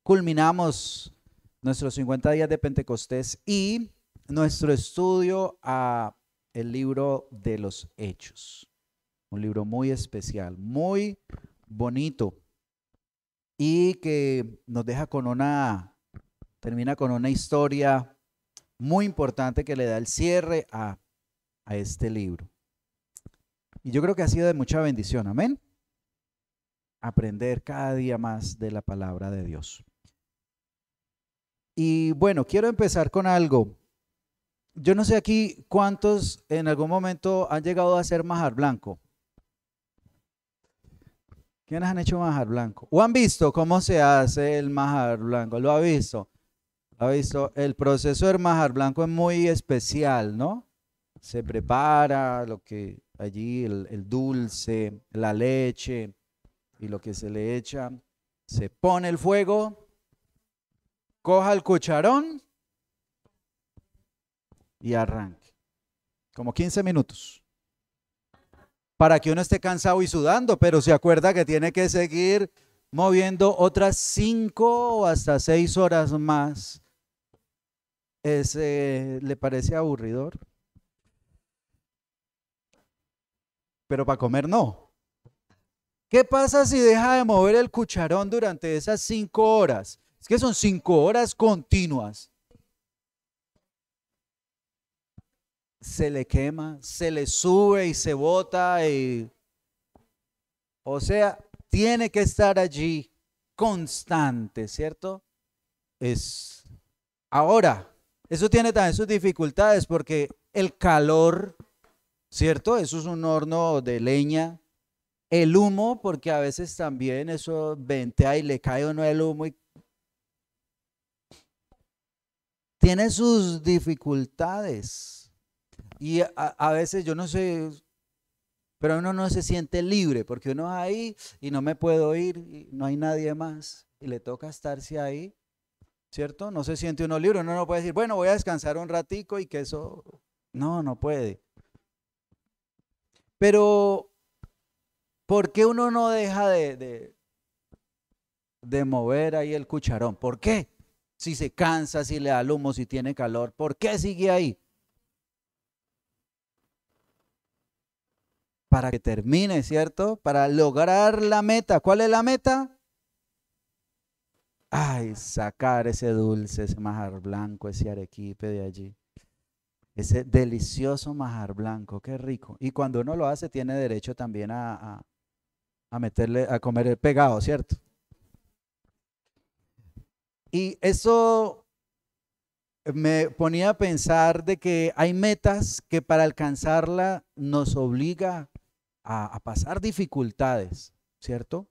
culminamos nuestros 50 días de Pentecostés y nuestro estudio a el libro de los Hechos. Un libro muy especial, muy bonito y que nos deja termina con una historia muy importante que le da el cierre a este libro. Y yo creo que ha sido de mucha bendición, amén. Aprender cada día más de la palabra de Dios. Y bueno, quiero empezar con algo. Yo no sé aquí cuántos en algún momento han llegado a hacer manjar blanco. ¿Quiénes han hecho manjar blanco? ¿O han visto cómo se hace el manjar blanco? ¿Lo ha visto? ¿Lo ha visto? El proceso del manjar blanco es muy especial, ¿no? Se prepara lo que allí, el dulce, la leche y lo que se le echa. Se pone el fuego, coja el cucharón y arranque. Como 15 minutos. Para que uno esté cansado y sudando, pero se acuerda que tiene que seguir moviendo otras 5 o hasta 6 horas más. ¿Le parece aburridor? Pero para comer no. ¿Qué pasa si deja de mover el cucharón durante esas 5 horas? Es que son 5 horas continuas. Se le quema, se le sube y se bota. O sea, tiene que estar allí constante, ¿cierto? Ahora, eso tiene también sus dificultades porque el calor, ¿cierto? Eso es un horno de leña. El humo, porque a veces también eso ventea y le cae o no el humo y tiene sus dificultades. Y a veces yo no sé, pero uno no se siente libre porque uno es ahí y no me puedo ir y no hay nadie más y le toca estarse ahí, ¿cierto? No se siente uno libre, uno no puede decir, bueno, voy a descansar un ratico y que eso, no puede. Pero, ¿por qué uno no deja de mover ahí el cucharón? ¿Por qué? Si se cansa, si le da el humo, si tiene calor, ¿por qué sigue ahí? Para que termine, ¿cierto? Para lograr la meta. ¿Cuál es la meta? Ay, sacar ese dulce, ese manjar blanco, ese arequipe de allí. Ese delicioso manjar blanco, qué rico. Y cuando uno lo hace, tiene derecho también a meterle, a comer el pegado, ¿cierto? Y eso me ponía a pensar de que hay metas que para alcanzarla nos obliga a pasar dificultades, ¿cierto?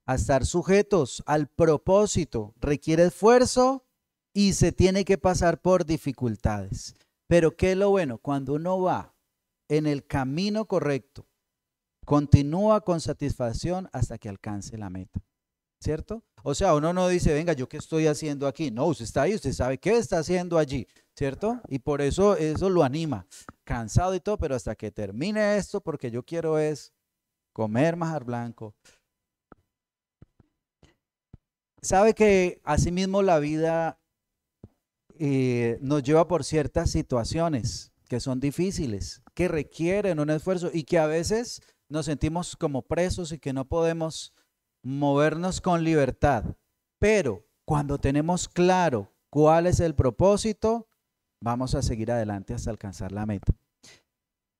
A estar sujetos al propósito, requiere esfuerzo y se tiene que pasar por dificultades. Pero ¿qué es lo bueno? Cuando uno va en el camino correcto, continúa con satisfacción hasta que alcance la meta, ¿cierto? O sea, uno no dice, venga, ¿yo qué estoy haciendo aquí? No, usted está ahí, usted sabe qué está haciendo allí, ¿cierto? Y por eso lo anima, cansado y todo, pero hasta que termine esto, porque yo quiero es comer manjar blanco. Sabe que asimismo la vida nos lleva por ciertas situaciones que son difíciles, que requieren un esfuerzo y que a veces nos sentimos como presos y que no podemos movernos con libertad. Pero cuando tenemos claro cuál es el propósito, vamos a seguir adelante hasta alcanzar la meta.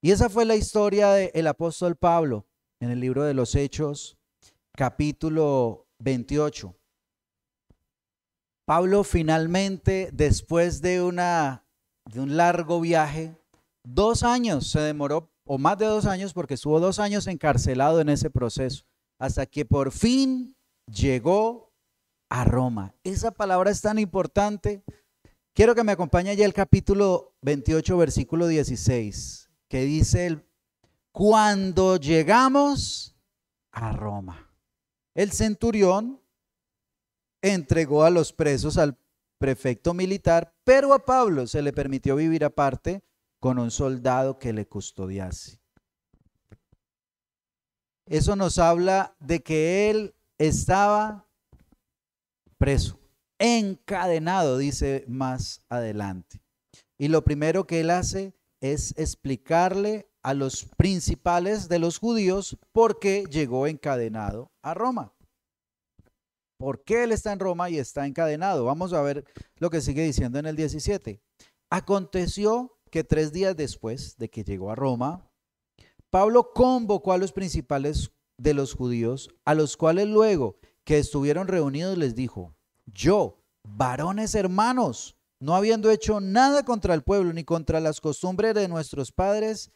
Y esa fue la historia del apóstol Pablo en el libro de los Hechos, capítulo 28. Pablo finalmente, después de un largo viaje, 2 años se demoró, o más de 2 años, porque estuvo 2 años encarcelado en ese proceso, hasta que por fin llegó a Roma. Esa palabra es tan importante. Quiero que me acompañe ya el capítulo 28, versículo 16, que dice, cuando llegamos a Roma, el centurión entregó a los presos al prefecto militar, pero a Pablo se le permitió vivir aparte con un soldado que le custodiase. Eso nos habla de que él estaba preso, encadenado, dice más adelante. Y lo primero que él hace es explicarle a los principales de los judíos por qué llegó encadenado a Roma. ¿Por qué él está en Roma y está encadenado? Vamos a ver lo que sigue diciendo en el 17. Aconteció que 3 días después de que llegó a Roma, Pablo convocó a los principales de los judíos, a los cuales luego que estuvieron reunidos les dijo: yo, varones hermanos, no habiendo hecho nada contra el pueblo ni contra las costumbres de nuestros padres,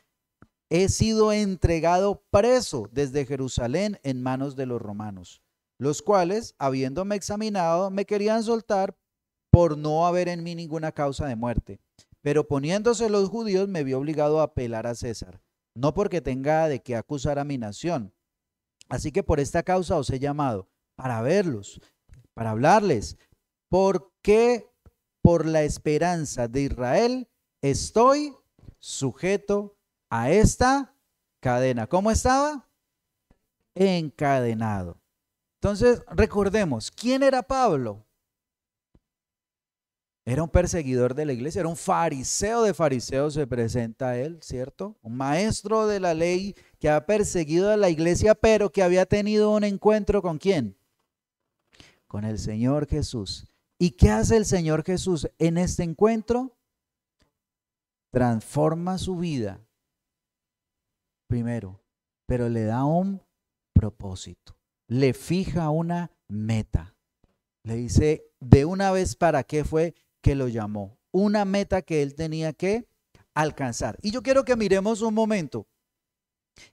he sido entregado preso desde Jerusalén en manos de los romanos, los cuales, habiéndome examinado, me querían soltar por no haber en mí ninguna causa de muerte. Pero poniéndose los judíos, me vi obligado a apelar a César, no porque tenga de qué acusar a mi nación. Así que por esta causa os he llamado, para verlos, para hablarles, porque por la esperanza de Israel estoy sujeto a esta cadena. ¿Cómo estaba? Encadenado. Entonces, recordemos, ¿quién era Pablo? Era un perseguidor de la iglesia, era un fariseo de fariseos, se presenta a él, ¿cierto? Un maestro de la ley que ha perseguido a la iglesia, pero que había tenido un encuentro ¿con quién? Con el Señor Jesús. ¿Y qué hace el Señor Jesús en este encuentro? Transforma su vida, primero, pero le da un propósito, le fija una meta. Le dice de una vez para qué fue que lo llamó, una meta que él tenía que alcanzar. Y yo quiero que miremos un momento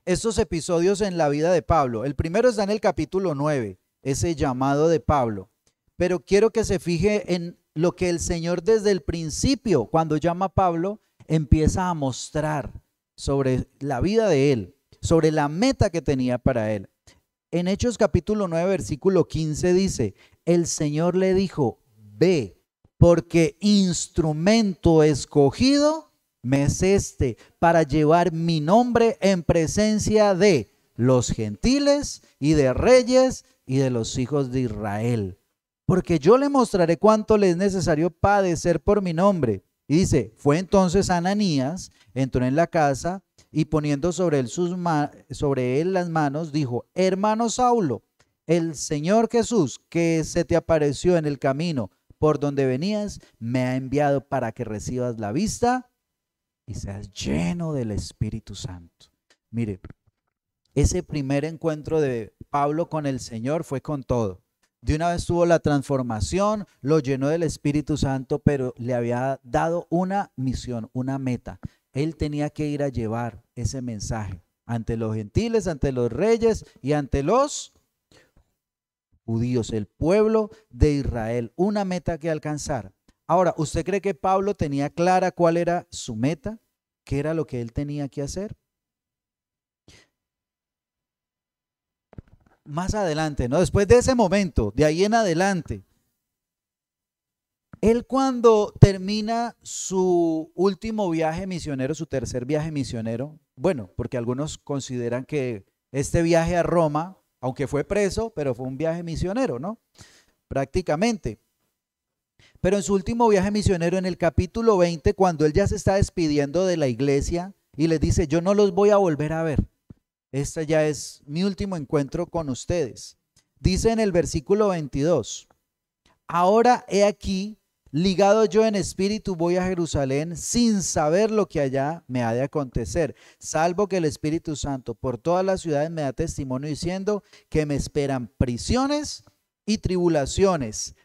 estos episodios en la vida de Pablo. El primero está en el capítulo 9, ese llamado de Pablo. Pero quiero que se fije en lo que el Señor desde el principio, cuando llama a Pablo, empieza a mostrar sobre la vida de él, sobre la meta que tenía para él. En Hechos capítulo 9, versículo 15 dice: el Señor le dijo, ve, porque instrumento escogido me es este para llevar mi nombre en presencia de los gentiles y de reyes y de los hijos de Israel. Porque yo le mostraré cuánto le es necesario padecer por mi nombre. Y dice, fue entonces Ananías, entró en la casa y poniendo sobre él las manos, dijo: hermano Saulo, el Señor Jesús que se te apareció en el camino por donde venías, me ha enviado para que recibas la vista y seas lleno del Espíritu Santo. Mire, ese primer encuentro de Pablo con el Señor fue con todo. De una vez tuvo la transformación, lo llenó del Espíritu Santo, pero le había dado una misión, una meta. Él tenía que ir a llevar ese mensaje ante los gentiles, ante los reyes y ante los judíos, el pueblo de Israel, una meta que alcanzar. Ahora, ¿usted cree que Pablo tenía clara cuál era su meta? ¿Qué era lo que él tenía que hacer? Más adelante, ¿no? Después de ese momento, de ahí en adelante, él cuando termina su último viaje misionero, su tercer viaje misionero, bueno, porque algunos consideran que este viaje a Roma, aunque fue preso, pero fue un viaje misionero, ¿no? Prácticamente. Pero en su último viaje misionero, en el capítulo 20, cuando él ya se está despidiendo de la iglesia y les dice, yo no los voy a volver a ver. Este ya es mi último encuentro con ustedes. Dice en el versículo 22, ahora he aquí, ligado yo en espíritu voy a Jerusalén sin saber lo que allá me ha de acontecer, salvo que el Espíritu Santo por todas las ciudades me da testimonio diciendo que me esperan prisiones y tribulaciones.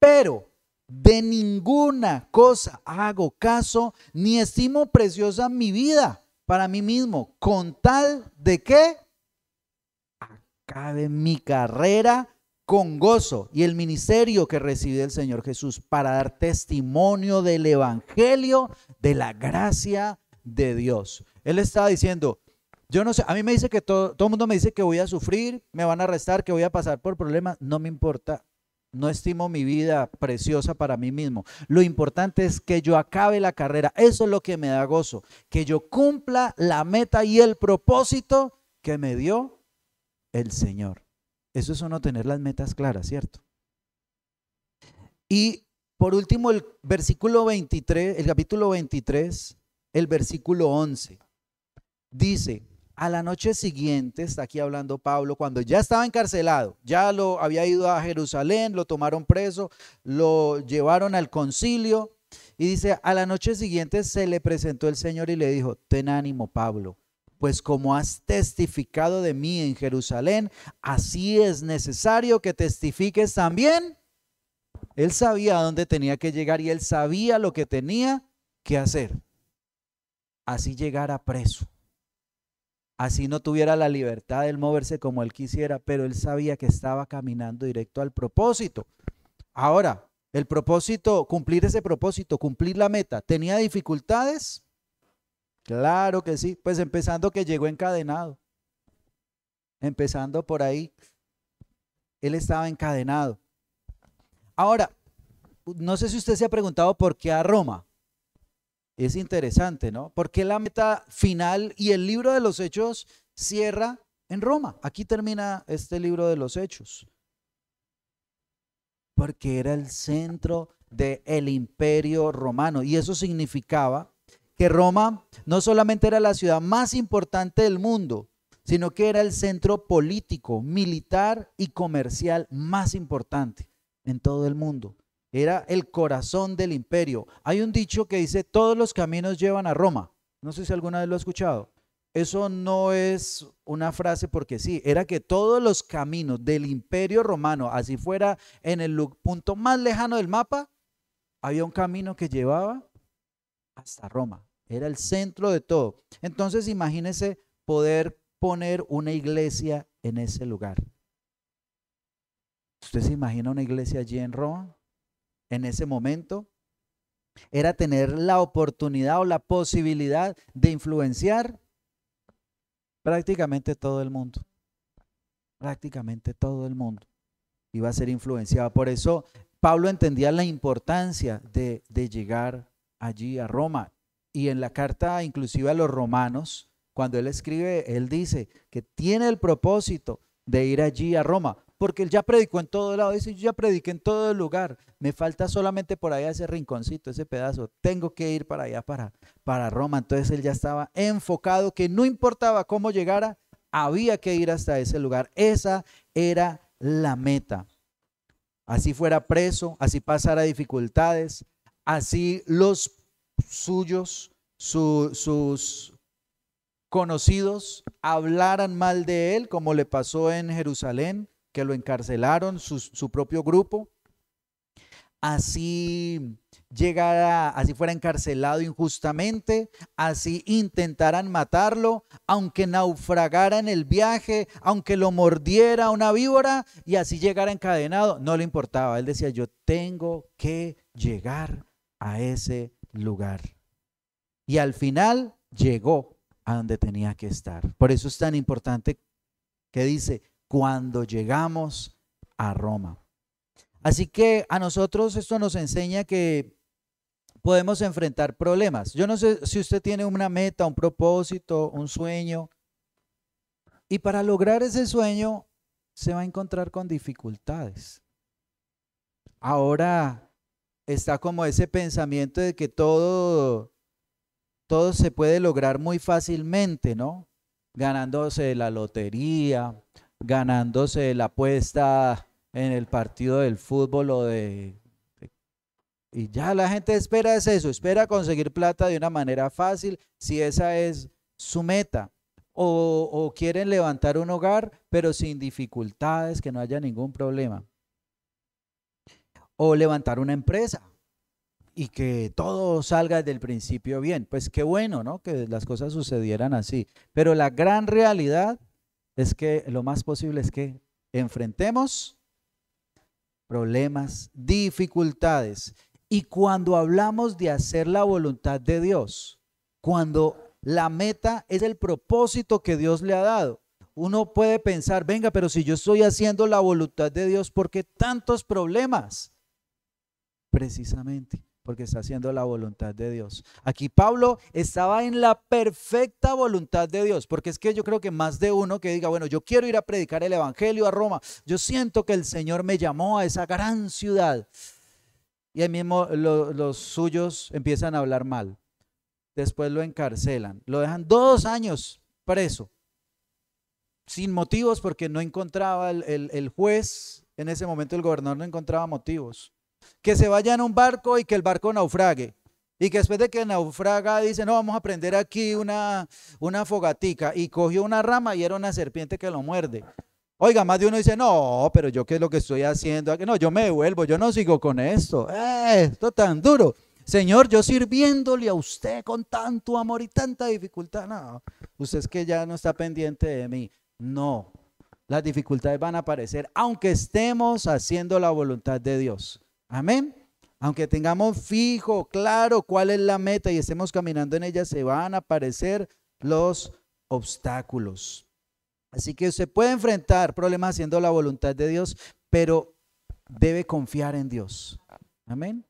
Pero de ninguna cosa hago caso ni estimo preciosa mi vida para mí mismo, con tal de que acabe mi carrera con gozo y el ministerio que recibí del Señor Jesús para dar testimonio del evangelio de la gracia de Dios. Él estaba diciendo, yo no sé, a mí me dice que todo el mundo me dice que voy a sufrir, me van a arrestar, que voy a pasar por problemas, no me importa. No estimo mi vida preciosa para mí mismo. Lo importante es que yo acabe la carrera. Eso es lo que me da gozo. Que yo cumpla la meta y el propósito que me dio el Señor. Eso es uno tener las metas claras, ¿cierto? Y por último, el versículo 23, el capítulo 23, el versículo 11, dice: a la noche siguiente, está aquí hablando Pablo, cuando ya estaba encarcelado, ya lo había ido a Jerusalén, lo tomaron preso, lo llevaron al concilio, y dice: a la noche siguiente se le presentó el Señor y le dijo: ten ánimo, Pablo, pues como has testificado de mí en Jerusalén, así es necesario que testifiques también. Él sabía a dónde tenía que llegar y él sabía lo que tenía que hacer. Así llegara preso, así no tuviera la libertad de moverse como él quisiera, pero él sabía que estaba caminando directo al propósito. Ahora, el propósito, cumplir ese propósito, cumplir la meta, ¿tenía dificultades? Claro que sí, pues empezando que llegó encadenado, empezando por ahí, él estaba encadenado. Ahora, no sé si usted se ha preguntado por qué a Roma. Es interesante, ¿no? Porque la meta final y el libro de los Hechos cierra en Roma. Aquí termina este libro de los Hechos. Porque era el centro del imperio romano. Y eso significaba que Roma no solamente era la ciudad más importante del mundo, sino que era el centro político, militar y comercial más importante en todo el mundo. Era el corazón del imperio. Hay un dicho que dice: todos los caminos llevan a Roma. No sé si alguna vez lo ha escuchado. Eso no es una frase porque sí, era que todos los caminos del imperio romano, así fuera en el punto más lejano del mapa, había un camino que llevaba hasta Roma. Era el centro de todo. Entonces imagínese poder poner una iglesia en ese lugar. ¿Usted se imagina una iglesia allí en Roma? En ese momento era tener la oportunidad o la posibilidad de influenciar prácticamente todo el mundo. Prácticamente todo el mundo iba a ser influenciado. Por eso Pablo entendía la importancia de llegar allí a Roma. Y en la carta inclusive a los romanos, cuando él escribe, él dice que tiene el propósito de ir allí a Roma, porque él ya predicó en todo lado. Dice: yo ya prediqué en todo el lugar, me falta solamente por allá ese rinconcito, ese pedazo, tengo que ir para allá, para Roma. Entonces él ya estaba enfocado, que no importaba cómo llegara, había que ir hasta ese lugar. Esa era la meta. Así fuera preso, así pasara dificultades, así los suyos, sus conocidos hablaran mal de él, como le pasó en Jerusalén, que lo encarcelaron, su propio grupo. Así llegara, así fuera encarcelado injustamente, así intentaran matarlo, aunque naufragara en el viaje, aunque lo mordiera una víbora y así llegara encadenado, no le importaba. Él decía: yo tengo que llegar a ese lugar. Y al final llegó a donde tenía que estar. Por eso es tan importante que dice: cuando llegamos a Roma. Así que a nosotros esto nos enseña que podemos enfrentar problemas. Yo no sé si usted tiene una meta, un propósito, un sueño, y para lograr ese sueño se va a encontrar con dificultades. Ahora está como ese pensamiento de que todo se puede lograr muy fácilmente, ¿no? Ganándose la lotería, ganándose la apuesta en el partido del fútbol y ya la gente espera es eso, espera conseguir plata de una manera fácil, si esa es su meta. O quieren levantar un hogar, pero sin dificultades, que no haya ningún problema. O levantar una empresa y que todo salga desde el principio bien. Pues qué bueno, ¿no? Que las cosas sucedieran así. Pero la gran realidad es que lo más posible es que enfrentemos problemas, dificultades. Y cuando hablamos de hacer la voluntad de Dios, cuando la meta es el propósito que Dios le ha dado, uno puede pensar: venga, pero si yo estoy haciendo la voluntad de Dios, ¿por qué tantos problemas? Precisamente porque está haciendo la voluntad de Dios. Aquí Pablo estaba en la perfecta voluntad de Dios, porque es que yo creo que más de uno que diga: bueno, yo quiero ir a predicar el evangelio a Roma, yo siento que el Señor me llamó a esa gran ciudad, y ahí mismo los suyos empiezan a hablar mal. Después lo encarcelan, lo dejan 2 años preso, sin motivos porque no encontraba el juez, en ese momento el gobernador no encontraba motivos. Que se vaya en un barco y que el barco naufrague. Y que después de que naufraga dice, no, vamos a prender aquí una fogatica. Y cogió una rama y era una serpiente que lo muerde. Oiga, más de uno dice, no, pero yo qué es lo que estoy haciendo aquí. No, yo me devuelvo, yo no sigo con esto. Esto tan duro. Señor, yo sirviéndole a usted con tanto amor y tanta dificultad. No, usted es que ya no está pendiente de mí. No, las dificultades van a aparecer aunque estemos haciendo la voluntad de Dios. Amén. Aunque tengamos fijo, claro cuál es la meta y estemos caminando en ella, se van a aparecer los obstáculos. Así que usted puede enfrentar problemas haciendo la voluntad de Dios, pero debe confiar en Dios. Amén.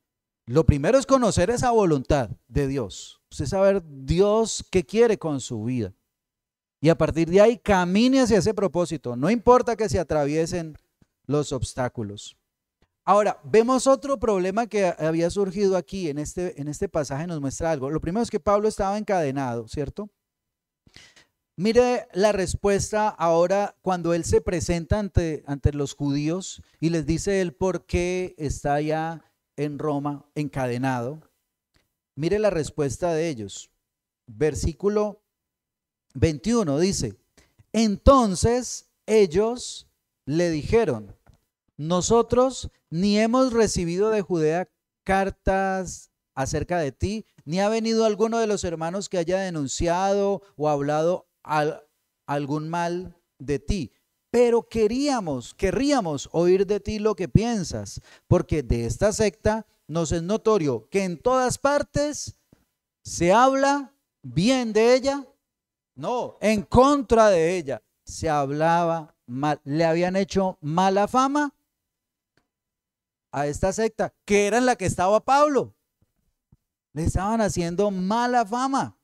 Lo primero es conocer esa voluntad de Dios. Usted saber Dios qué quiere con su vida. Y a partir de ahí camine hacia ese propósito. No importa que se atraviesen los obstáculos. Ahora, vemos otro problema que había surgido aquí en este pasaje, nos muestra algo. Lo primero es que Pablo estaba encadenado, ¿cierto? Mire la respuesta ahora cuando él se presenta ante los judíos y les dice él por qué está allá en Roma encadenado. Mire la respuesta de ellos. Versículo 21 dice, entonces ellos le dijeron, nosotros ni hemos recibido de Judea cartas acerca de ti, ni ha venido alguno de los hermanos que haya denunciado o hablado algún mal de ti, pero querríamos oír de ti lo que piensas, porque de esta secta nos es notorio que en todas partes se habla bien de ella, no, en contra de ella se hablaba mal, le habían hecho mala fama a esta secta, que era en la que estaba Pablo. Le estaban haciendo mala fama.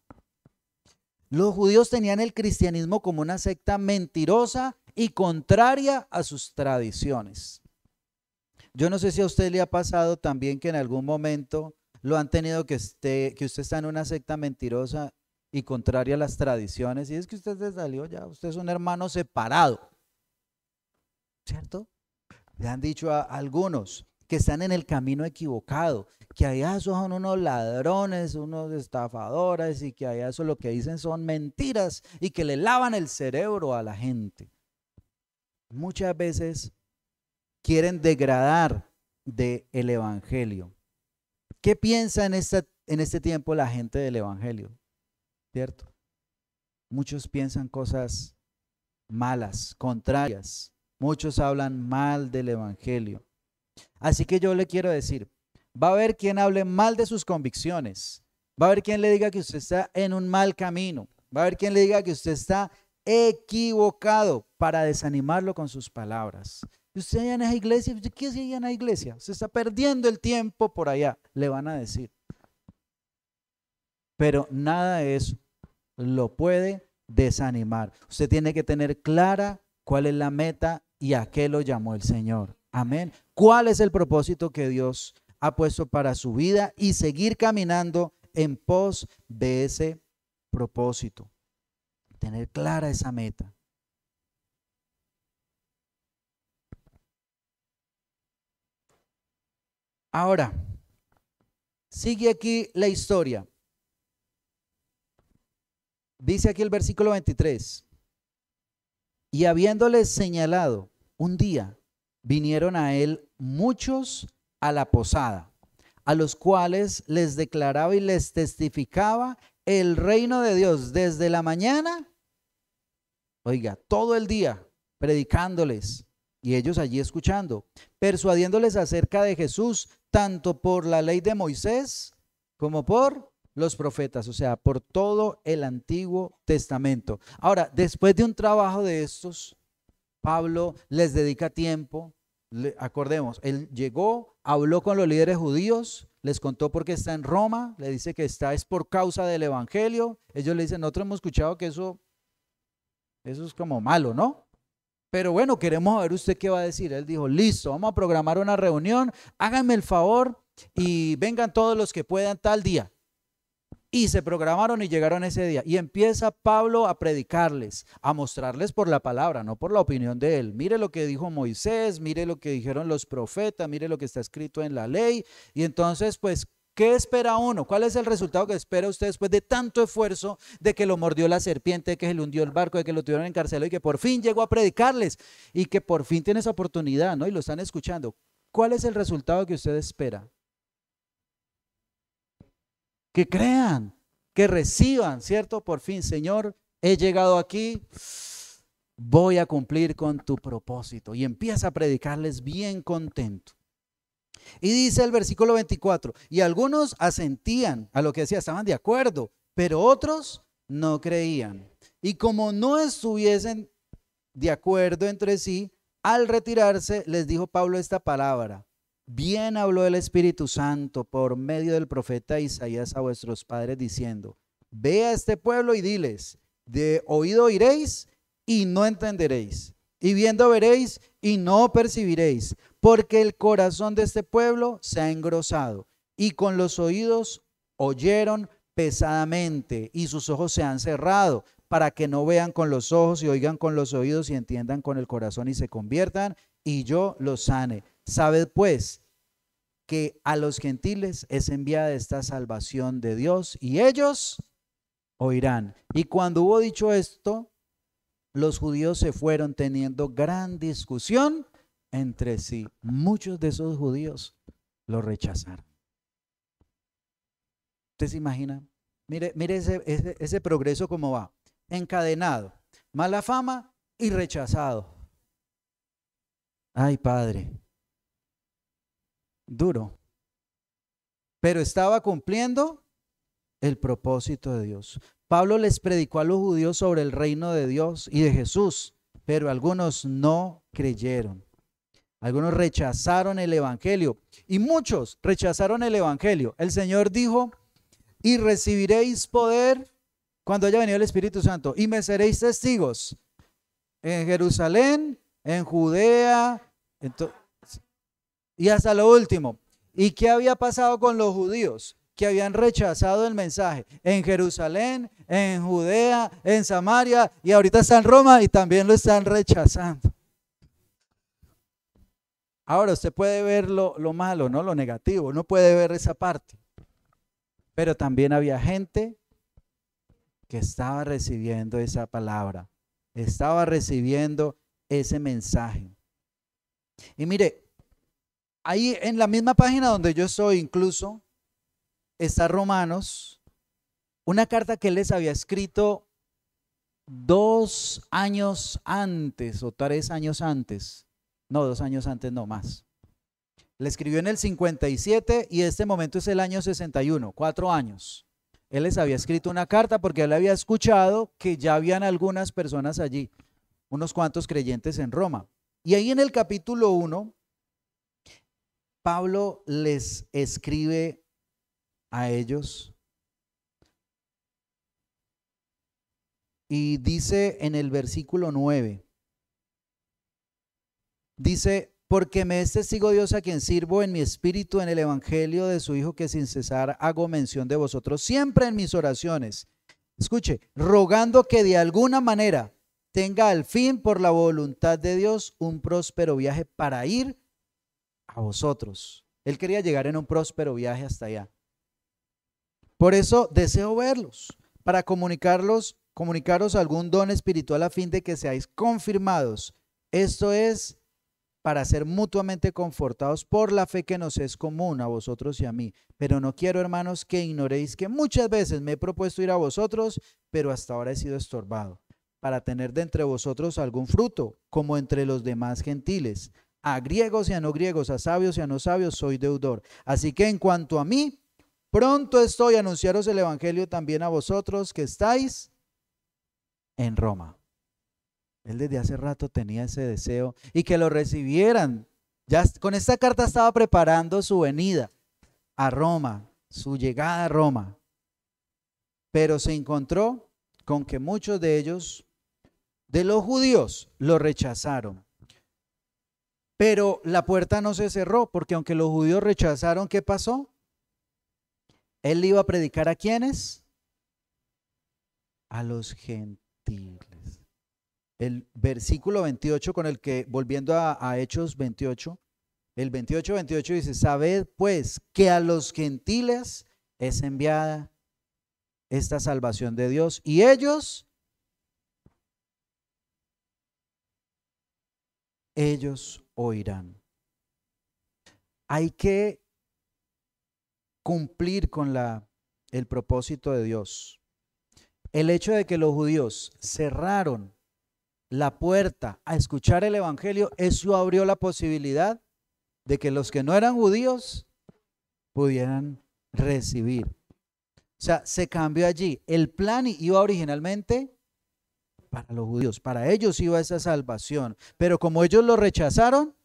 Los judíos tenían el cristianismo como una secta mentirosa y contraria a sus tradiciones. Yo no sé si a usted le ha pasado también que en algún momento lo han tenido que usted está en una secta mentirosa y contraria a las tradiciones, y es que usted se salió ya, usted es un hermano separado, ¿cierto? Le han dicho a algunos que están en el camino equivocado, que allá son unos ladrones, unos estafadores y que allá eso lo que dicen son mentiras y que le lavan el cerebro a la gente. Muchas veces quieren degradar del evangelio. ¿Qué piensa en este tiempo la gente del evangelio? ¿Cierto? Muchos piensan cosas malas, contrarias. Muchos hablan mal del evangelio. Así que yo le quiero decir, va a haber quien hable mal de sus convicciones, va a haber quien le diga que usted está en un mal camino, va a haber quien le diga que usted está equivocado para desanimarlo con sus palabras. Usted allá en esa iglesia, ¿qué hace allá en la iglesia? Usted está perdiendo el tiempo por allá, le van a decir. Pero nada de eso lo puede desanimar. Usted tiene que tener clara cuál es la meta y a qué lo llamó el Señor. Amén. ¿Cuál es el propósito que Dios ha puesto para su vida y seguir caminando en pos de ese propósito? Tener clara esa meta. Ahora, sigue aquí la historia. Dice aquí el versículo 23. Y habiéndoles señalado un día, vinieron a él muchos a la posada, a los cuales les declaraba y les testificaba el reino de Dios desde la mañana, oiga, todo el día, predicándoles, y ellos allí escuchando, persuadiéndoles acerca de Jesús, tanto por la ley de Moisés como por los profetas, o sea, por todo el Antiguo Testamento. Ahora, después de un trabajo de estos, Pablo les dedica tiempo. Acordemos, él llegó, habló con los líderes judíos, les contó por qué está en Roma, le dice que está es por causa del evangelio. Ellos le dicen, nosotros hemos escuchado que eso es como malo, ¿no? Pero bueno, queremos ver usted qué va a decir. Él dijo, listo, vamos a programar una reunión, háganme el favor y vengan todos los que puedan tal día. Y se programaron y llegaron ese día. Y empieza Pablo a predicarles, a mostrarles por la palabra, no por la opinión de él. Mire lo que dijo Moisés, mire lo que dijeron los profetas, mire lo que está escrito en la ley. Y entonces, pues, ¿qué espera uno? ¿Cuál es el resultado que espera usted después de tanto esfuerzo, de que lo mordió la serpiente, de que se le hundió el barco, de que lo tuvieron encarcelado y que por fin llegó a predicarles y que por fin tiene esa oportunidad, ¿no? Y lo están escuchando. ¿Cuál es el resultado que usted espera? Que crean, que reciban, ¿cierto? Por fin, Señor, he llegado aquí, voy a cumplir con tu propósito. Y empieza a predicarles bien contento. Y dice el versículo 24, y algunos asentían a lo que decía, estaban de acuerdo, pero otros no creían. Y como no estuviesen de acuerdo entre sí, al retirarse les dijo Pablo esta palabra: bien habló el Espíritu Santo por medio del profeta Isaías a vuestros padres diciendo: ve a este pueblo y diles, de oído oiréis y no entenderéis, y viendo veréis y no percibiréis, porque el corazón de este pueblo se ha engrosado, y con los oídos oyeron pesadamente, y sus ojos se han cerrado, para que no vean con los ojos y oigan con los oídos y entiendan con el corazón y se conviertan, y yo los sane. Sabed pues que a los gentiles es enviada esta salvación de Dios, y ellos oirán. Y cuando hubo dicho esto, los judíos se fueron teniendo gran discusión entre sí. Muchos de esos judíos lo rechazaron. ¿Usted se imagina? Mire ese progreso cómo va. Encadenado, mala fama y rechazado. Ay, Padre. Duro. Pero estaba cumpliendo el propósito de Dios. Pablo les predicó a los judíos sobre el reino de Dios y de Jesús, pero algunos no creyeron. Algunos rechazaron el evangelio y muchos rechazaron el evangelio. El Señor dijo: y recibiréis poder cuando haya venido el Espíritu Santo, y me seréis testigos en Jerusalén, en Judea, y hasta lo último. ¿Y qué había pasado con los judíos que habían rechazado el mensaje? En Jerusalén, en Judea, en Samaria, y ahorita está en Roma y también lo están rechazando. Ahora usted puede ver lo malo, ¿no? Lo negativo, no puede ver esa parte. Pero también había gente que estaba recibiendo esa palabra, estaba recibiendo ese mensaje. Y mire, ahí en la misma página donde yo estoy incluso, está Romanos, una carta que él les había escrito 2 años antes o 3 años antes. No, 2 años antes, no más. Le escribió en el 57 y este momento es el año 61, 4 años. Él les había escrito una carta porque él había escuchado que ya habían algunas personas allí, unos cuantos creyentes en Roma. Y ahí en el capítulo 1, Pablo les escribe a ellos y dice en el versículo 9, dice: porque me es testigo Dios, a quien sirvo en mi espíritu en el evangelio de su Hijo, que sin cesar hago mención de vosotros siempre en mis oraciones. Escuche, rogando que de alguna manera tenga al fin, por la voluntad de Dios, un próspero viaje para ir a vosotros. Él quería llegar en un próspero viaje hasta allá. Por eso deseo verlos, para comunicaros algún don espiritual a fin de que seáis confirmados. Esto es, para ser mutuamente confortados por la fe que nos es común a vosotros y a mí. Pero no quiero, hermanos, que ignoréis que muchas veces me he propuesto ir a vosotros, pero hasta ahora he sido estorbado, para tener de entre vosotros algún fruto, como entre los demás gentiles. A griegos y a no griegos, a sabios y a no sabios, soy deudor. Así que en cuanto a mí, pronto estoy a anunciaros el evangelio también a vosotros que estáis en Roma. Él desde hace rato tenía ese deseo y que lo recibieran. Ya con esta carta estaba preparando su venida a Roma, su llegada a Roma. Pero se encontró con que muchos de ellos, de los judíos, lo rechazaron. Pero la puerta no se cerró, porque aunque los judíos rechazaron, ¿qué pasó? Él iba a predicar ¿a quiénes? A los gentiles. El versículo 28 con el que, volviendo a Hechos 28, el 28 dice, sabed pues que a los gentiles es enviada esta salvación de Dios y ellos oirán. Hay que cumplir con el propósito de Dios. El hecho de que los judíos cerraron la puerta a escuchar el evangelio, eso abrió la posibilidad de que los que no eran judíos pudieran recibir. O sea, se cambió allí. El plan iba originalmente para los judíos, para ellos iba esa salvación, pero como ellos lo rechazaron,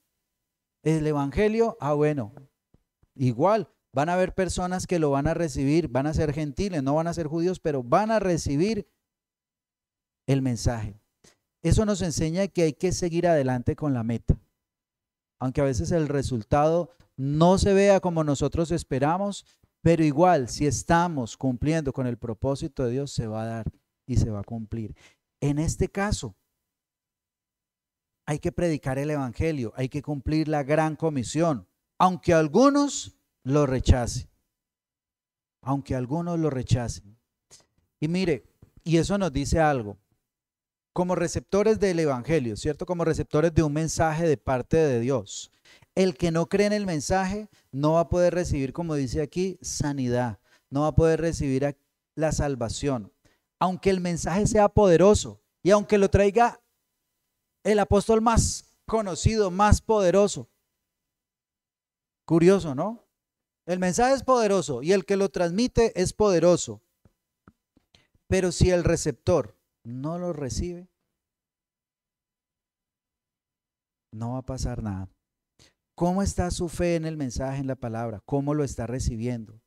el evangelio, bueno, igual van a haber personas que lo van a recibir, van a ser gentiles, no van a ser judíos, pero van a recibir el mensaje. Eso nos enseña que hay que seguir adelante con la meta. Aunque a veces el resultado no se vea como nosotros esperamos, pero igual si estamos cumpliendo con el propósito de Dios, se va a dar y se va a cumplir. En este caso, hay que predicar el evangelio, hay que cumplir la gran comisión, aunque algunos lo rechacen. Aunque algunos lo rechacen. Y mire, y eso nos dice algo. Como receptores del evangelio, ¿cierto? Como receptores de un mensaje de parte de Dios. El que no cree en el mensaje no va a poder recibir, como dice aquí, sanidad. No va a poder recibir la salvación. Aunque el mensaje sea poderoso y aunque lo traiga el apóstol más conocido, más poderoso. Curioso, ¿no? El mensaje es poderoso y el que lo transmite es poderoso. Pero si el receptor no lo recibe, no va a pasar nada. ¿Cómo está su fe en el mensaje, en la palabra? ¿Cómo lo está recibiendo?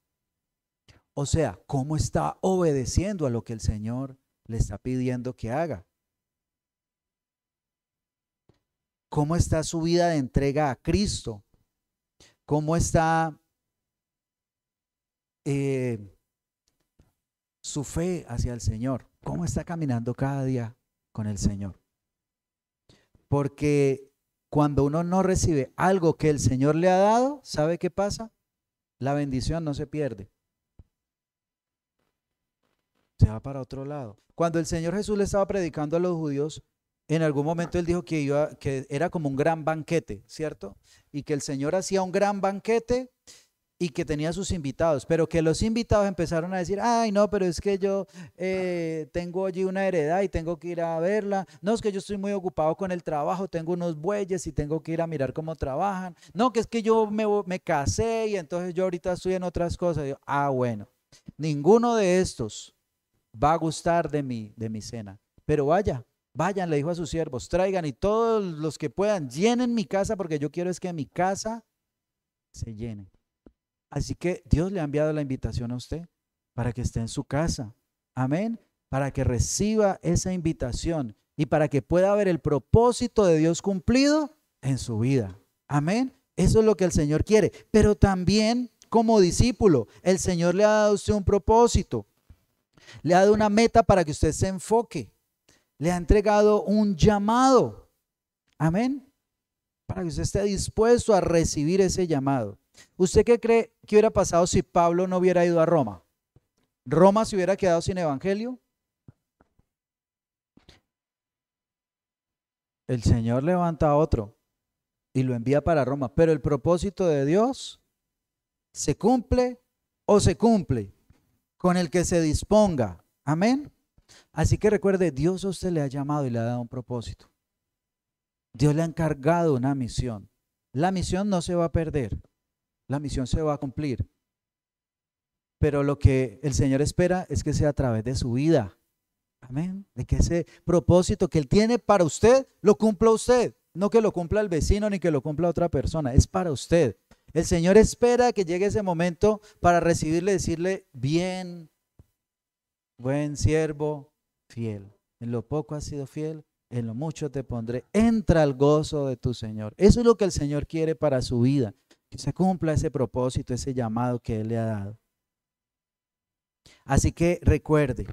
O sea, ¿cómo está obedeciendo a lo que el Señor le está pidiendo que haga? ¿Cómo está su vida de entrega a Cristo? ¿Cómo está su fe hacia el Señor? ¿Cómo está caminando cada día con el Señor? Porque cuando uno no recibe algo que el Señor le ha dado, ¿sabe qué pasa? La bendición no se pierde. Se va para otro lado. Cuando el Señor Jesús le estaba predicando a los judíos, en algún momento él dijo que era como un gran banquete, ¿cierto? Y que el Señor hacía un gran banquete y que tenía sus invitados, pero que los invitados empezaron a decir, ay no, pero es que yo tengo allí una heredad y tengo que ir a verla, no, es que yo estoy muy ocupado con el trabajo, tengo unos bueyes y tengo que ir a mirar cómo trabajan, no, que es que yo me casé y entonces yo ahorita estoy en otras cosas. Yo, bueno, ninguno de estos va a gustar de mi cena, pero vayan, le dijo a sus siervos, traigan y todos los que puedan, llenen mi casa porque yo quiero es que mi casa se llene. Así que Dios le ha enviado la invitación a usted para que esté en su casa. Amén. Para que reciba esa invitación y para que pueda ver el propósito de Dios cumplido en su vida. Amén. Eso es lo que el Señor quiere. Pero también como discípulo, el Señor le ha dado a usted un propósito. Le ha dado una meta para que usted se enfoque. Le ha entregado un llamado. Amén. Para que usted esté dispuesto a recibir ese llamado. ¿Usted qué cree que hubiera pasado si Pablo no hubiera ido a Roma? ¿Roma se hubiera quedado sin evangelio? El Señor levanta a otro y lo envía para Roma, pero el propósito de Dios se cumple o se cumple con el que se disponga. Amén. Así que recuerde, Dios a usted le ha llamado y le ha dado un propósito. Dios le ha encargado una misión. La misión no se va a perder. La misión se va a cumplir. Pero lo que el Señor espera es que sea a través de su vida. Amén. De que ese propósito que Él tiene para usted, lo cumpla usted. No que lo cumpla el vecino ni que lo cumpla otra persona. Es para usted. El Señor espera que llegue ese momento para recibirle y decirle, bien, buen siervo, fiel. En lo poco has sido fiel, en lo mucho te pondré, entra al gozo de tu Señor. Eso es lo que el Señor quiere para su vida, que se cumpla ese propósito, ese llamado que Él le ha dado. Así que recuerde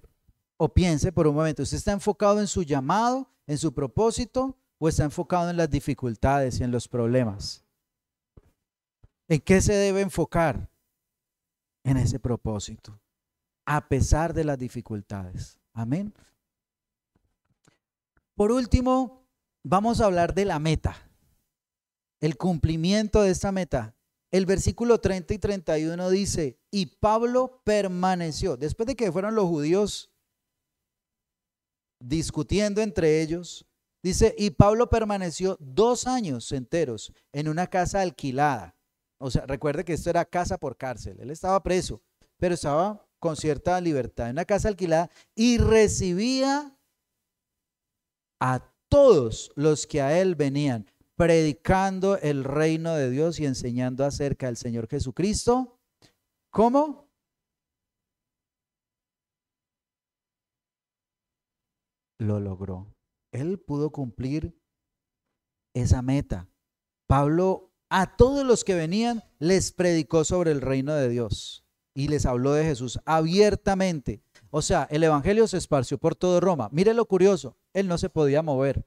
o piense por un momento, ¿usted está enfocado en su llamado, en su propósito, o está enfocado en las dificultades y en los problemas? ¿En qué se debe enfocar? En ese propósito, a pesar de las dificultades. Amén. Por último, vamos a hablar de la meta, el cumplimiento de esta meta. El versículo 30 y 31 dice, y Pablo permaneció, después de que fueron los judíos discutiendo entre ellos, dice, y Pablo permaneció 2 años enteros en una casa alquilada. O sea, recuerde que esto era casa por cárcel. Él estaba preso, pero estaba con cierta libertad en una casa alquilada y recibía a todos los que a él venían, predicando el reino de Dios y enseñando acerca del Señor Jesucristo. ¿Cómo? Lo logró. Él pudo cumplir esa meta. Pablo a todos los que venían les predicó sobre el reino de Dios y les habló de Jesús abiertamente. O sea, el evangelio se esparció por todo Roma. Mire lo curioso, él no se podía mover.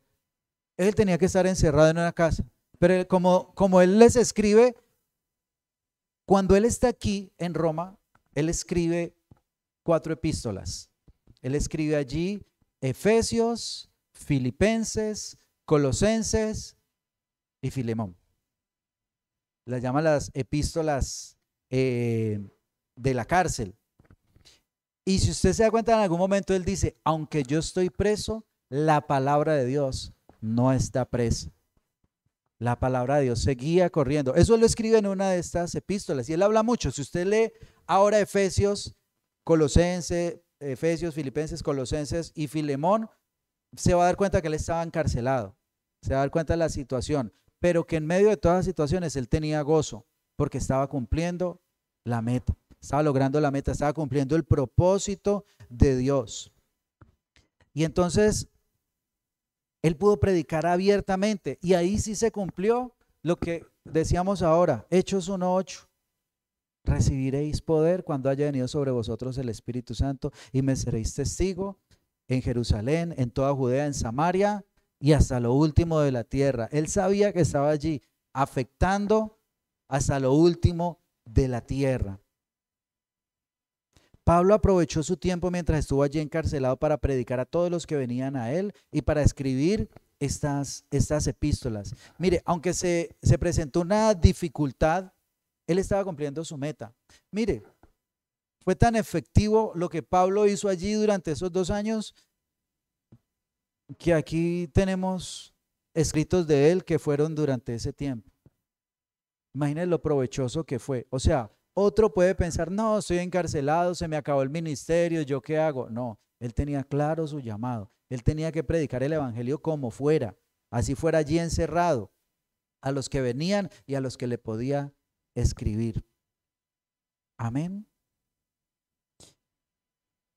Él tenía que estar encerrado en una casa. Pero él, como él les escribe, cuando él está aquí en Roma, él escribe 4 epístolas. Él escribe allí Efesios, Filipenses, Colosenses y Filemón. Las llama las epístolas de la cárcel. Y si usted se da cuenta, en algún momento él dice, aunque yo estoy preso, la palabra de Dios no está presa. La palabra de Dios seguía corriendo. Eso lo escribe en una de estas epístolas y él habla mucho. Si usted lee ahora Efesios, Filipenses, Colosenses y Filemón, se va a dar cuenta que él estaba encarcelado. Se va a dar cuenta de la situación, pero que en medio de todas las situaciones él tenía gozo porque estaba cumpliendo la meta. Estaba logrando la meta, estaba cumpliendo el propósito de Dios. Y entonces él pudo predicar abiertamente y ahí sí se cumplió lo que decíamos ahora, Hechos 1:8. Recibiréis poder cuando haya venido sobre vosotros el Espíritu Santo y me seréis testigo en Jerusalén, en toda Judea, en Samaria y hasta lo último de la tierra. Él sabía que estaba allí afectando hasta lo último de la tierra. Pablo aprovechó su tiempo mientras estuvo allí encarcelado para predicar a todos los que venían a él y para escribir estas epístolas. Mire, aunque se presentó una dificultad, él estaba cumpliendo su meta. Mire, fue tan efectivo lo que Pablo hizo allí durante esos 2 años que aquí tenemos escritos de él que fueron durante ese tiempo. Imagínense lo provechoso que fue. O sea, otro puede pensar, no, estoy encarcelado, se me acabó el ministerio, ¿yo qué hago? No, él tenía claro su llamado. Él tenía que predicar el evangelio como fuera, así fuera allí encerrado, a los que venían y a los que le podía escribir. Amén.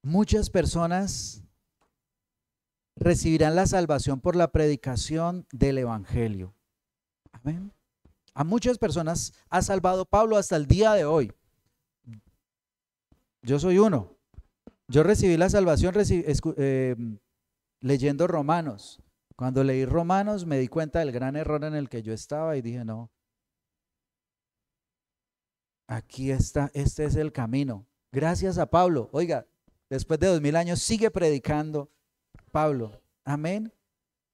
Muchas personas recibirán la salvación por la predicación del evangelio. Amén. A muchas personas ha salvado Pablo hasta el día de hoy. Yo soy uno. Yo recibí la salvación leyendo Romanos. Cuando leí Romanos me di cuenta del gran error en el que yo estaba y dije, no, aquí está, este es el camino. Gracias a Pablo. Oiga, después de 2000 años sigue predicando Pablo. Amén.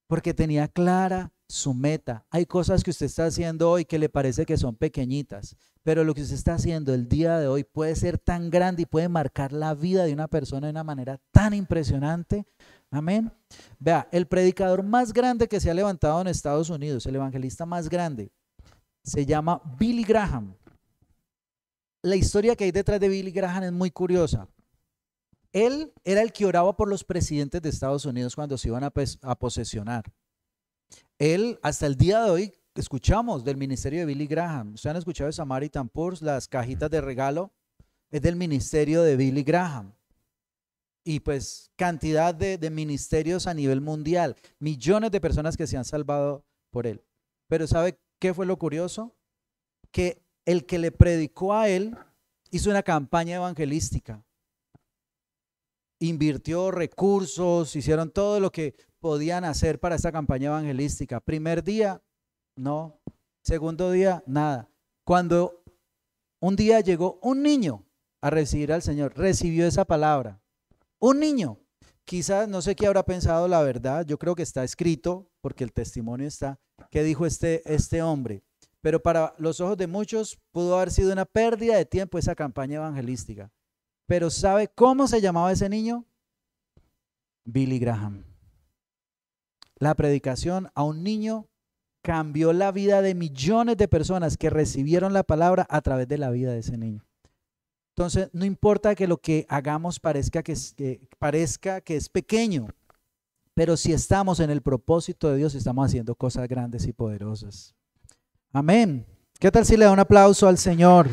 Porque tenía clara su meta. Hay cosas que usted está haciendo hoy que le parece que son pequeñitas, pero lo que usted está haciendo el día de hoy puede ser tan grande y puede marcar la vida de una persona de una manera tan impresionante. Amén. Vea, el predicador más grande que se ha levantado en Estados Unidos, el evangelista más grande, se llama Billy Graham. La historia que hay detrás de Billy Graham es muy curiosa. Él era el que oraba por los presidentes de Estados Unidos cuando se iban a posesionar. Él, hasta el día de hoy, escuchamos del ministerio de Billy Graham. Ustedes han escuchado de Samaritan Purse, las cajitas de regalo, es del ministerio de Billy Graham. y pues cantidad de ministerios a nivel mundial, millones de personas que se han salvado por él. Pero ¿sabe qué fue lo curioso? Que el que le predicó a él hizo una campaña evangelística, invirtió recursos, hicieron todo lo que podían hacer para esta campaña evangelística. Primer día, no. Segundo día, nada. Cuando un día llegó un niño a recibir al Señor, recibió esa palabra. Un niño, quizás no sé qué habrá pensado, la verdad, yo creo que está escrito, porque el testimonio está, que dijo este hombre. Pero para los ojos de muchos pudo haber sido una pérdida de tiempo esa campaña evangelística. Pero ¿sabe cómo se llamaba ese niño? Billy Graham. La predicación a un niño cambió la vida de millones de personas que recibieron la palabra a través de la vida de ese niño. Entonces, no importa que lo que hagamos parezca que es pequeño, pero si estamos en el propósito de Dios, estamos haciendo cosas grandes y poderosas. Amén. ¿Qué tal si le da un aplauso al Señor?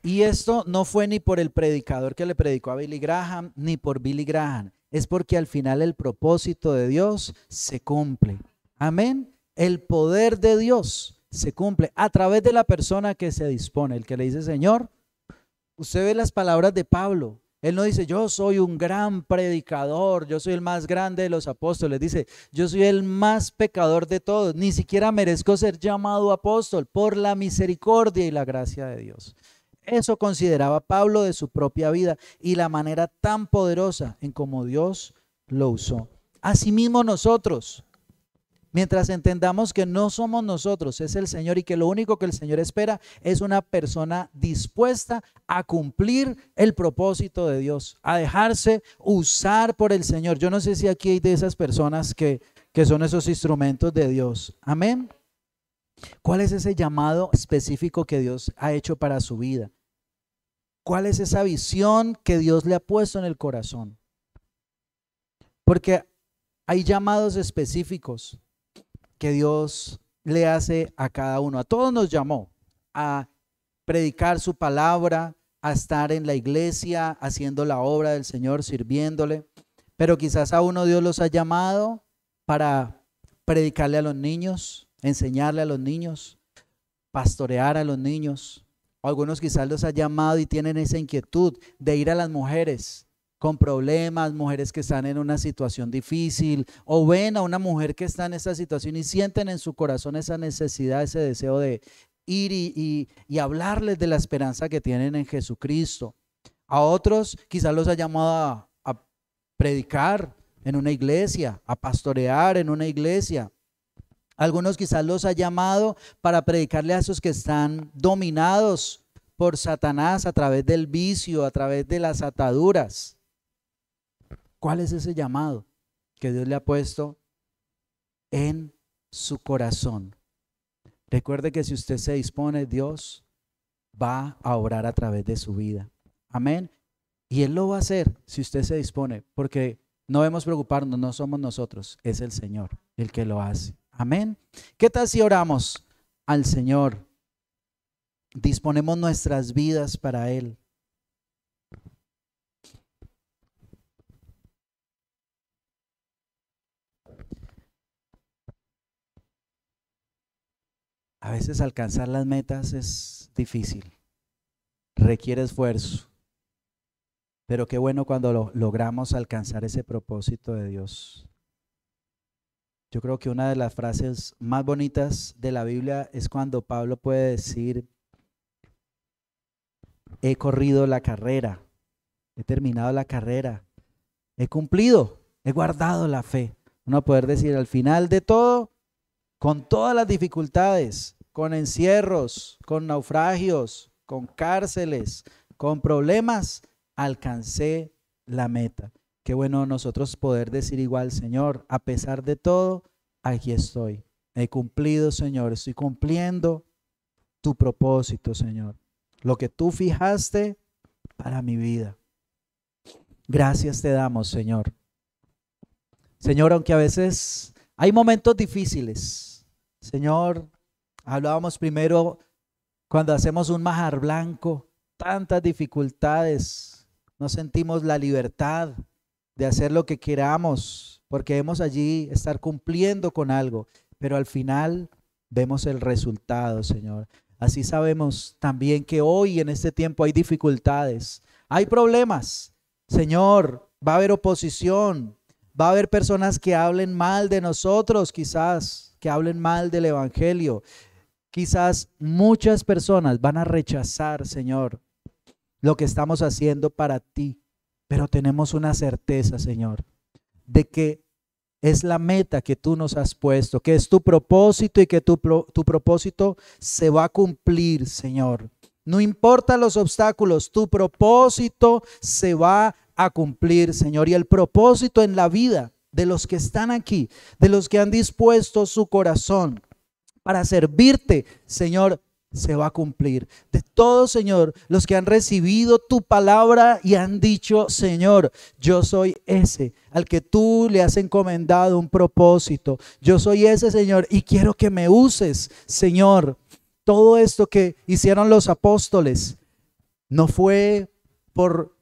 Y esto no fue ni por el predicador que le predicó a Billy Graham, ni por Billy Graham. Es porque al final el propósito de Dios se cumple. Amén. El poder de Dios se cumple a través de la persona que se dispone. El que le dice, Señor, usted ve las palabras de Pablo. Él no dice, yo soy un gran predicador, yo soy el más grande de los apóstoles. Dice, yo soy el más pecador de todos. Ni siquiera merezco ser llamado apóstol por la misericordia y la gracia de Dios. Eso consideraba Pablo de su propia vida y la manera tan poderosa en cómo Dios lo usó. Asimismo nosotros, mientras entendamos que no somos nosotros, es el Señor y que lo único que el Señor espera es una persona dispuesta a cumplir el propósito de Dios, a dejarse usar por el Señor. Yo no sé si aquí hay de esas personas que son esos instrumentos de Dios. Amén. ¿Cuál es ese llamado específico que Dios ha hecho para su vida? ¿Cuál es esa visión que Dios le ha puesto en el corazón? Porque hay llamados específicos que Dios le hace a cada uno. A todos nos llamó a predicar su palabra, a estar en la iglesia, haciendo la obra del Señor, sirviéndole. Pero quizás a uno Dios los ha llamado para predicarle a los niños, enseñarle a los niños, pastorear a los niños. Algunos quizás los ha llamado y tienen esa inquietud de ir a las mujeres con problemas, mujeres que están en una situación difícil, o ven a una mujer que está en esa situación y sienten en su corazón esa necesidad, ese deseo de ir y hablarles de la esperanza que tienen en Jesucristo. A otros quizás los ha llamado a predicar en una iglesia, a pastorear en una iglesia. Algunos quizás los ha llamado para predicarle a esos que están dominados por Satanás a través del vicio, a través de las ataduras. ¿Cuál es ese llamado que Dios le ha puesto en su corazón? Recuerde que si usted se dispone, Dios va a obrar a través de su vida. Amén. Y Él lo va a hacer si usted se dispone, porque no debemos preocuparnos, no somos nosotros, es el Señor el que lo hace. Amén. ¿Qué tal si oramos al Señor? Disponemos nuestras vidas para Él. A veces alcanzar las metas es difícil, requiere esfuerzo, pero qué bueno cuando logramos alcanzar ese propósito de Dios. Yo creo que una de las frases más bonitas de la Biblia es cuando Pablo puede decir, he corrido la carrera, he terminado la carrera, he cumplido, he guardado la fe. Uno poder decir al final de todo, con todas las dificultades, con encierros, con naufragios, con cárceles, con problemas, alcancé la meta. Qué bueno nosotros poder decir igual, Señor, a pesar de todo, aquí estoy. He cumplido, Señor, estoy cumpliendo tu propósito, Señor. Lo que tú fijaste para mi vida. Gracias te damos, Señor. Señor, aunque a veces hay momentos difíciles, Señor, hablábamos primero cuando hacemos un manjar blanco, tantas dificultades, no sentimos la libertad de hacer lo que queramos, porque debemos allí estar cumpliendo con algo, pero al final vemos el resultado, Señor. Así sabemos también que hoy en este tiempo hay dificultades, hay problemas, Señor, va a haber oposición, va a haber personas que hablen mal de nosotros, quizás, que hablen mal del evangelio. Quizás muchas personas van a rechazar, Señor, lo que estamos haciendo para ti, pero tenemos una certeza, Señor, de que es la meta que tú nos has puesto, que es tu propósito y que tu propósito se va a cumplir, Señor. No importa los obstáculos, tu propósito se va a cumplir, Señor. Y el propósito en la vida de los que están aquí, de los que han dispuesto su corazón para servirte, Señor, se va a cumplir. De todos, Señor, los que han recibido tu palabra y han dicho, Señor, yo soy ese al que tú le has encomendado un propósito. Yo soy ese, Señor, y quiero que me uses, Señor. Todo esto que hicieron los apóstoles no fue por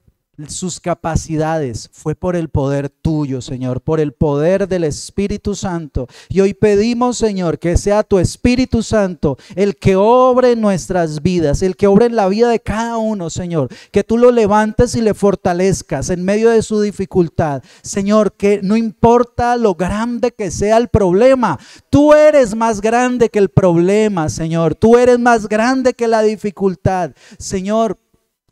sus capacidades, fue por el poder tuyo, Señor, por el poder del Espíritu Santo. Y hoy pedimos, Señor, que sea tu Espíritu Santo el que obre en nuestras vidas, el que obre en la vida de cada uno, Señor, que tú lo levantes y le fortalezcas en medio de su dificultad, Señor, que no importa lo grande que sea el problema, tú eres más grande que el problema, Señor, tú eres más grande que la dificultad, Señor.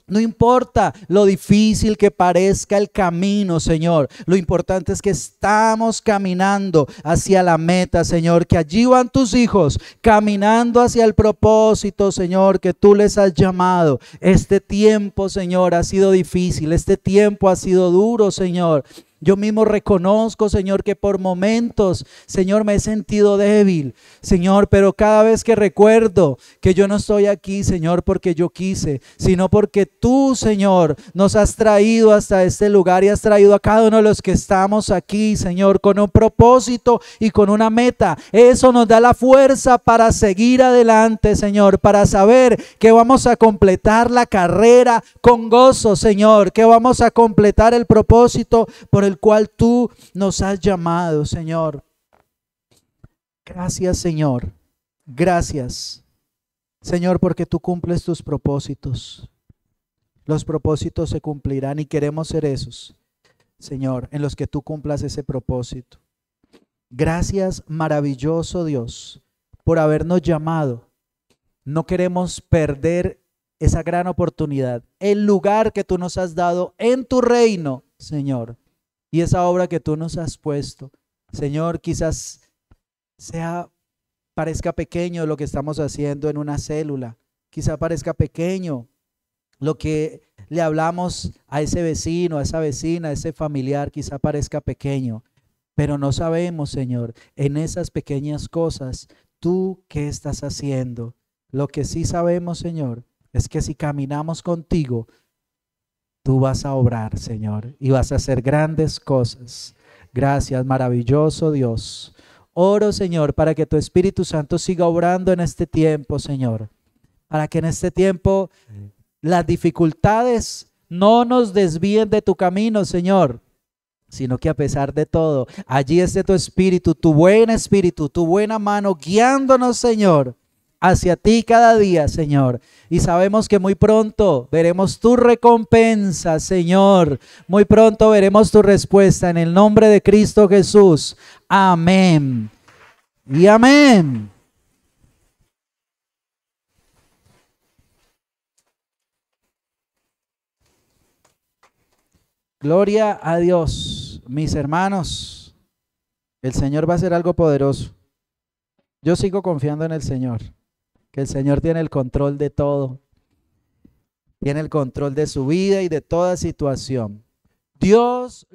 No importa lo difícil que parezca el camino, Señor. Lo importante es que estamos caminando hacia la meta, Señor. Que allí van tus hijos caminando hacia el propósito, Señor, que tú les has llamado. Este tiempo, Señor, ha sido difícil. Este tiempo ha sido duro, Señor. Yo mismo reconozco, Señor, que por momentos, Señor, me he sentido débil, Señor, pero cada vez que recuerdo que yo no estoy aquí, Señor, porque yo quise, sino porque tú, Señor, nos has traído hasta este lugar y has traído a cada uno de los que estamos aquí, Señor, con un propósito y con una meta. Eso nos da la fuerza para seguir adelante, Señor, para saber que vamos a completar la carrera con gozo, Señor, que vamos a completar el propósito por el cual tú nos has llamado, Señor. Gracias, Señor. Gracias, Señor, porque tú cumples tus propósitos. Los propósitos se cumplirán y queremos ser esos, Señor, en los que tú cumplas ese propósito. Gracias, maravilloso Dios, por habernos llamado. No queremos perder esa gran oportunidad, el lugar que tú nos has dado en tu reino, Señor. Y esa obra que tú nos has puesto, Señor, quizás parezca pequeño lo que estamos haciendo en una célula. Quizá parezca pequeño lo que le hablamos a ese vecino, a esa vecina, a ese familiar. Quizá parezca pequeño, pero no sabemos, Señor, en esas pequeñas cosas, ¿tú qué estás haciendo? Lo que sí sabemos, Señor, es que si caminamos contigo, tú vas a obrar, Señor, y vas a hacer grandes cosas. Gracias, maravilloso Dios. Oro, Señor, para que tu Espíritu Santo siga obrando en este tiempo, Señor. Para que en este tiempo las dificultades no nos desvíen de tu camino, Señor, sino que a pesar de todo, allí esté tu Espíritu, tu buena mano guiándonos, Señor, hacia ti cada día, Señor. Y sabemos que muy pronto veremos tu recompensa, Señor. Muy pronto veremos tu respuesta en el nombre de Cristo Jesús. Amén. Y amén. Gloria a Dios, mis hermanos. El Señor va a hacer algo poderoso. Yo sigo confiando en el Señor. Que el Señor tiene el control de todo, tiene el control de su vida y de toda situación. Dios